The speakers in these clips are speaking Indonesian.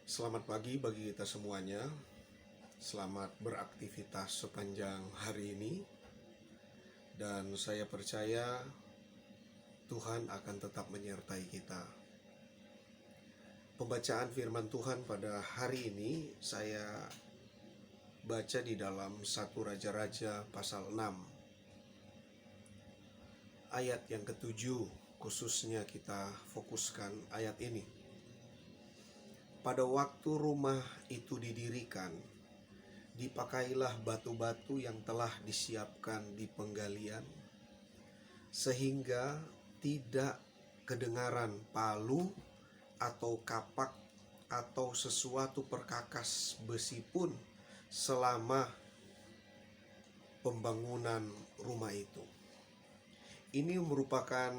Selamat pagi bagi kita semuanya. Selamat beraktivitas sepanjang hari ini. Dan saya percaya Tuhan akan tetap menyertai kita. Pembacaan firman Tuhan pada hari ini saya baca di dalam 1 Raja-Raja pasal 6. Ayat yang ketujuh khususnya kita fokuskan ayat ini. Pada waktu rumah itu didirikan, dipakailah batu-batu yang telah disiapkan di penggalian, sehingga tidak kedengaran palu atau kapak atau sesuatu perkakas besi pun selama pembangunan rumah itu. Ini merupakan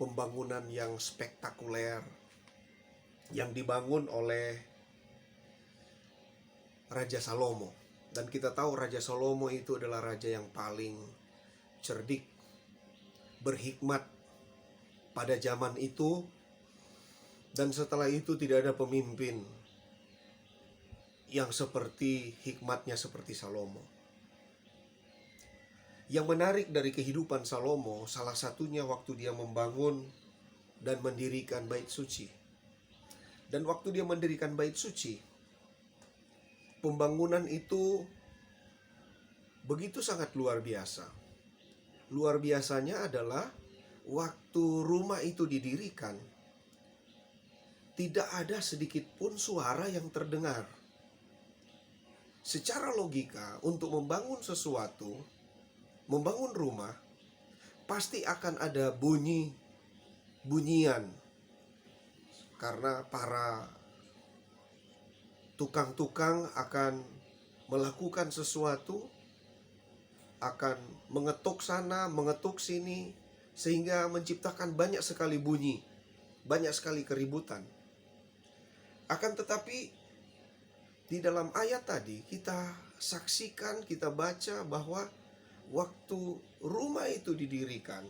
pembangunan yang spektakuler yang dibangun oleh Raja Salomo. Dan kita tahu Raja Salomo itu adalah raja yang paling cerdik, berhikmat pada zaman itu. Dan setelah itu tidak ada pemimpin yang seperti hikmatnya seperti Salomo. Yang menarik dari kehidupan Salomo, salah satunya waktu dia membangun dan mendirikan bait suci. Dan waktu dia mendirikan bait suci, pembangunan itu begitu sangat luar biasa. Luar biasanya adalah waktu rumah itu didirikan, tidak ada sedikit pun suara yang terdengar. Secara logika, untuk membangun sesuatu, membangun rumah, pasti akan ada bunyian. Karena para tukang-tukang akan melakukan sesuatu, akan mengetuk sana, mengetuk sini, sehingga menciptakan banyak sekali bunyi, banyak sekali keributan. Akan tetapi di dalam ayat tadi kita saksikan, kita baca bahwa waktu rumah itu didirikan,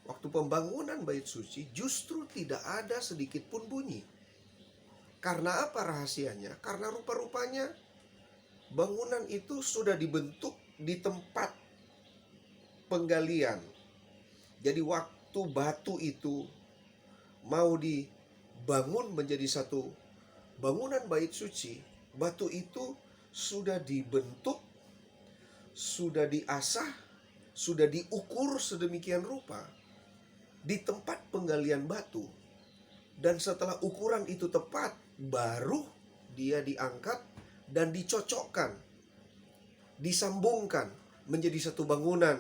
waktu pembangunan bait suci, justru tidak ada sedikit pun bunyi. Karena apa rahasianya? Karena rupa-rupanya bangunan itu sudah dibentuk di tempat penggalian. Jadi waktu batu itu mau dibangun menjadi satu bangunan bait suci, batu itu sudah dibentuk, sudah diasah, sudah diukur sedemikian rupa di tempat penggalian batu. Dan setelah ukuran itu tepat, baru dia diangkat dan dicocokkan, disambungkan menjadi satu bangunan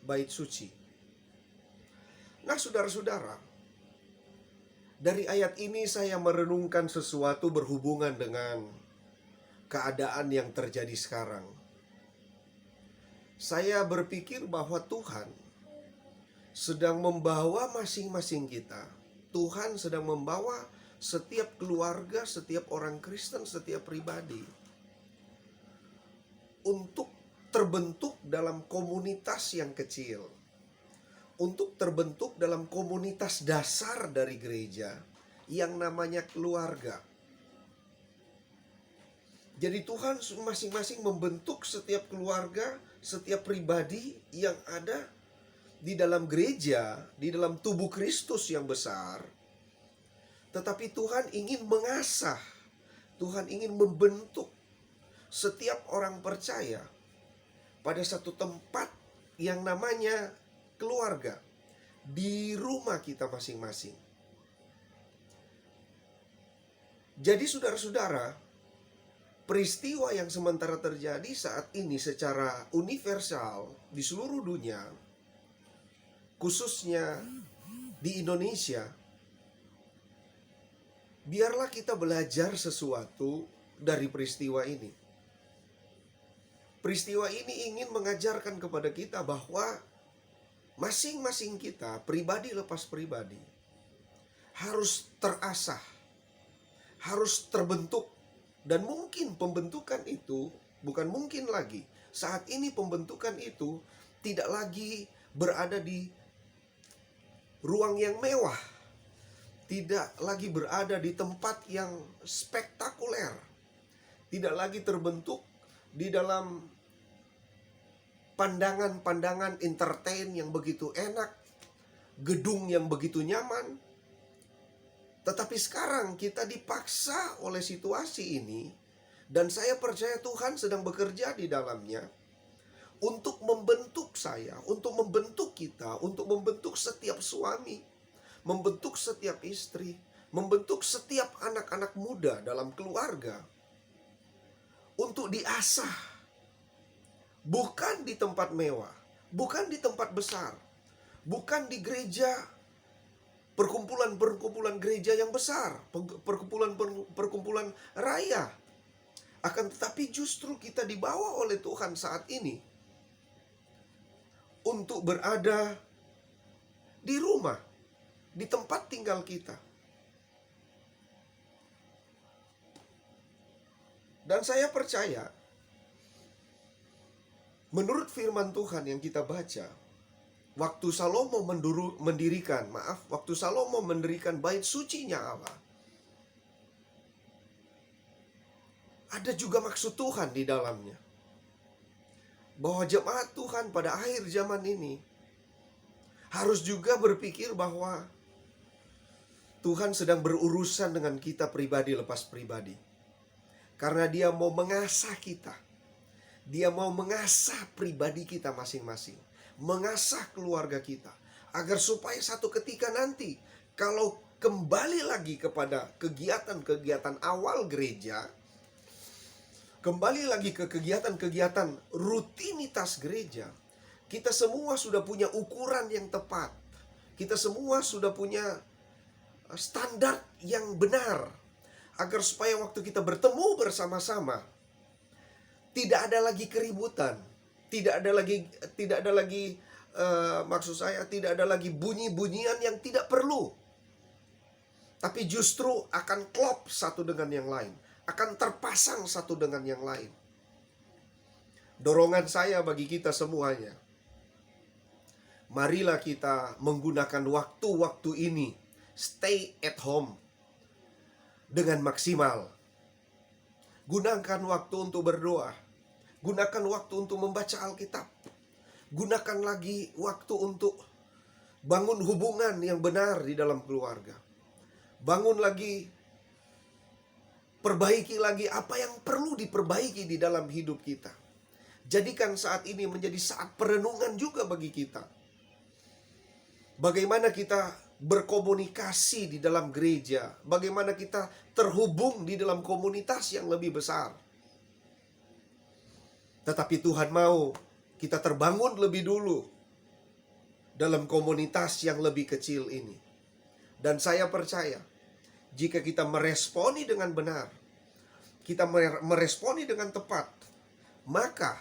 bait suci. Nah, saudara-saudara, dari ayat ini saya merenungkan sesuatu berhubungan dengan keadaan yang terjadi sekarang. Saya berpikir bahwa Tuhan sedang membawa masing-masing kita. Tuhan sedang membawa setiap keluarga, setiap orang Kristen, setiap pribadi untuk terbentuk dalam komunitas yang kecil, untuk terbentuk dalam komunitas dasar dari gereja yang namanya keluarga. Jadi Tuhan masing-masing membentuk setiap keluarga, setiap pribadi yang ada di dalam gereja, di dalam tubuh Kristus yang besar. Tetapi Tuhan ingin mengasah, Tuhan ingin membentuk setiap orang percaya pada satu tempat yang namanya keluarga, di rumah kita masing-masing. Jadi saudara-saudara, peristiwa yang sementara terjadi saat ini secara universal di seluruh dunia, khususnya di Indonesia, biarlah kita belajar sesuatu dari peristiwa ini. Peristiwa ini ingin mengajarkan kepada kita bahwa masing-masing kita, pribadi lepas pribadi, harus terasah, harus terbentuk. Dan mungkin pembentukan itu, bukan mungkin lagi, saat ini pembentukan itu tidak lagi berada di ruang yang mewah, tidak lagi berada di tempat yang spektakuler, tidak lagi terbentuk di dalam pandangan-pandangan entertain yang begitu enak, gedung yang begitu nyaman. Tetapi sekarang kita dipaksa oleh situasi ini, dan saya percaya Tuhan sedang bekerja di dalamnya untuk membentuk saya, untuk membentuk kita, untuk membentuk setiap suami, membentuk setiap istri, membentuk setiap anak-anak muda dalam keluarga untuk diasah, bukan di tempat mewah, bukan di tempat besar, bukan di gereja, perkumpulan-perkumpulan gereja yang besar, perkumpulan raya. Akan tetapi justru kita dibawa oleh Tuhan saat ini untuk berada di rumah, di tempat tinggal kita. Dan saya percaya, menurut firman Tuhan yang kita baca, waktu Salomo mendirikan bait sucinya Allah, ada juga maksud Tuhan di dalamnya. Bahwa jemaat Tuhan pada akhir zaman ini harus juga berpikir bahwa Tuhan sedang berurusan dengan kita pribadi lepas pribadi. Karena Dia mau mengasah kita. Dia mau mengasah pribadi kita masing-masing. Mengasah keluarga kita. Agar supaya satu ketika nanti, kalau kembali lagi kepada kegiatan-kegiatan awal gereja, kembali lagi ke kegiatan-kegiatan rutinitas gereja, kita semua sudah punya ukuran yang tepat. Kita semua sudah punya standar yang benar. Agar supaya waktu kita bertemu bersama-sama, tidak ada lagi keributan, tidak ada lagi maksud saya tidak ada lagi bunyi-bunyian yang tidak perlu. Tapi justru akan klop satu dengan yang lain, akan terpasang satu dengan yang lain. Dorongan saya bagi kita semuanya, marilah kita menggunakan waktu-waktu ini, stay at home, dengan maksimal. Gunakan waktu untuk berdoa. Gunakan waktu untuk membaca Alkitab. Gunakan lagi waktu untuk bangun hubungan yang benar di dalam keluarga. Bangun lagi, perbaiki lagi apa yang perlu diperbaiki di dalam hidup kita. Jadikan saat ini menjadi saat perenungan juga bagi kita. Bagaimana kita berkomunikasi di dalam gereja, bagaimana kita terhubung di dalam komunitas yang lebih besar. Tetapi Tuhan mau kita terbangun lebih dulu dalam komunitas yang lebih kecil ini. Dan saya percaya, jika kita meresponi dengan benar, kita meresponi dengan tepat, maka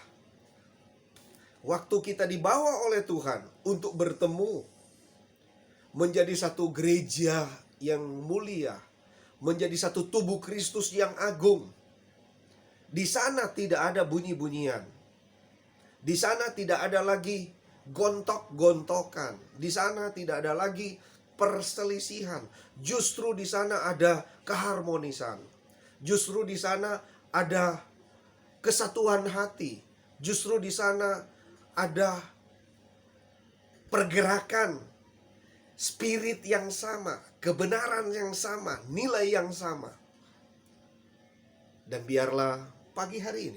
waktu kita dibawa oleh Tuhan untuk bertemu menjadi satu gereja yang mulia, menjadi satu tubuh Kristus yang agung. Di sana tidak ada bunyi-bunyian. Di sana tidak ada lagi gontok-gontokan. Di sana tidak ada lagi perselisihan. Justru di sana ada keharmonisan. Justru di sana ada kesatuan hati. Justru di sana ada pergerakan spirit yang sama, kebenaran yang sama, nilai yang sama. Dan biarlah pagi hari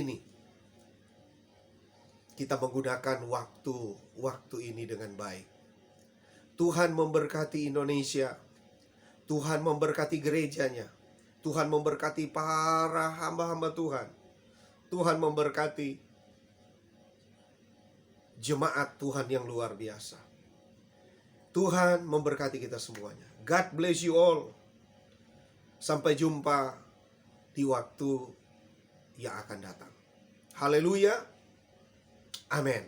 ini, kita menggunakan waktu ini dengan baik. Tuhan memberkati Indonesia. Tuhan memberkati gerejanya. Tuhan memberkati para hamba-hamba Tuhan. Tuhan memberkati jemaat Tuhan yang luar biasa. Tuhan memberkati kita semuanya. God bless you all. Sampai jumpa di waktu yang akan datang. Haleluya. Amin.